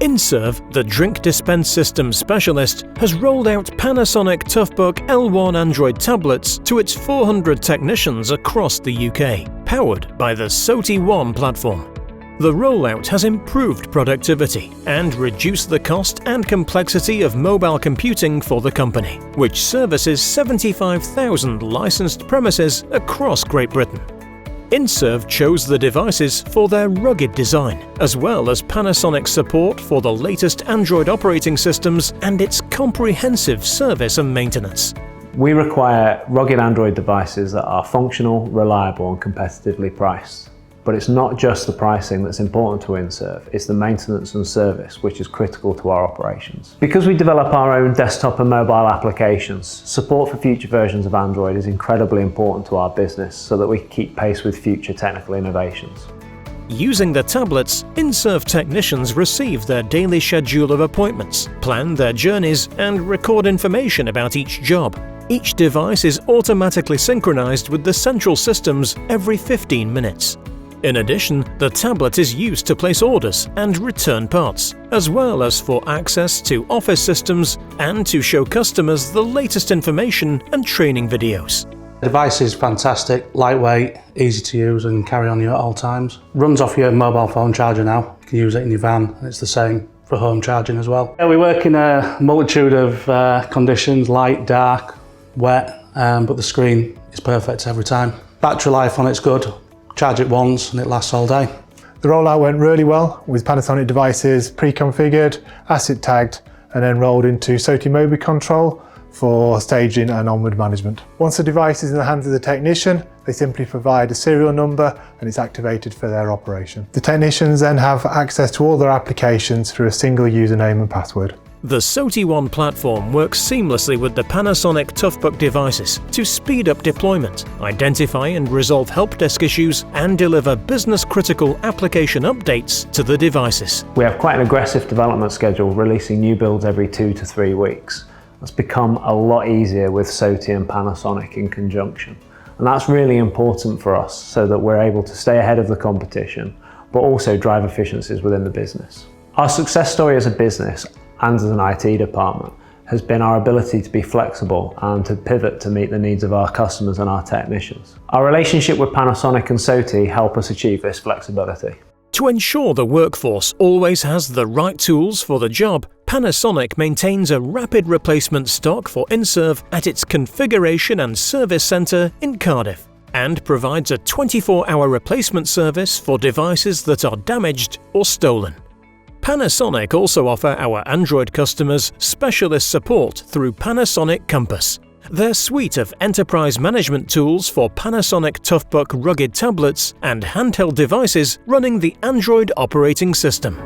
Innserve, the drink dispense system specialist, has rolled out Panasonic TOUGHBOOK L1 Android tablets to its 400 technicians across the UK, powered by the SOTI ONE platform. The rollout has improved productivity and reduced the cost and complexity of mobile computing for the company, which services 75,000 licensed premises across Great Britain. Innserve chose the devices for their rugged design, as well as Panasonic's support for the latest Android operating systems and its comprehensive service and maintenance. We require rugged Android devices that are functional, reliable and competitively priced. But it's not just the pricing that's important to Innserve, it's the maintenance and service which is critical to our operations. Because we develop our own desktop and mobile applications, support for future versions of Android is incredibly important to our business so that we can keep pace with future technical innovations. Using the tablets, Innserve technicians receive their daily schedule of appointments, plan their journeys and record information about each job. Each device is automatically synchronized with the central systems every 15 minutes. In addition, the tablet is used to place orders and return parts, as well as for access to office systems and to show customers the latest information and training videos. The device is fantastic, lightweight, easy to use and carry on you at all times. Runs off your mobile phone charger now. You can use it in your van and it's the same for home charging as well. We work in a multitude of conditions, light, dark, wet, but the screen is perfect every time. Battery life on it's good. Charge it once and it lasts all day. The rollout went really well with Panasonic devices pre-configured, asset tagged and then rolled into SOTI Mobi control for staging and onward management. Once the device is in the hands of the technician, they simply provide a serial number and it's activated for their operation. The technicians then have access to all their applications through a single username and password. The SOTI ONE platform works seamlessly with the Panasonic TOUGHBOOK devices to speed up deployment, identify and resolve help desk issues, and deliver business-critical application updates to the devices. We have quite an aggressive development schedule, releasing new builds every 2 to 3 weeks. That's become a lot easier with SOTI and Panasonic in conjunction. And that's really important for us so that we're able to stay ahead of the competition, but also drive efficiencies within the business. Our success story as a business and as an IT department has been our ability to be flexible and to pivot to meet the needs of our customers and our technicians. Our relationship with Panasonic and SOTI help us achieve this flexibility. To ensure the workforce always has the right tools for the job, Panasonic maintains a rapid replacement stock for Innserve at its configuration and service centre in Cardiff, and provides a 24-hour replacement service for devices that are damaged or stolen. Panasonic also offer our Android customers specialist support through Panasonic Compass, their suite of enterprise management tools for Panasonic TOUGHBOOK rugged tablets and handheld devices running the Android operating system.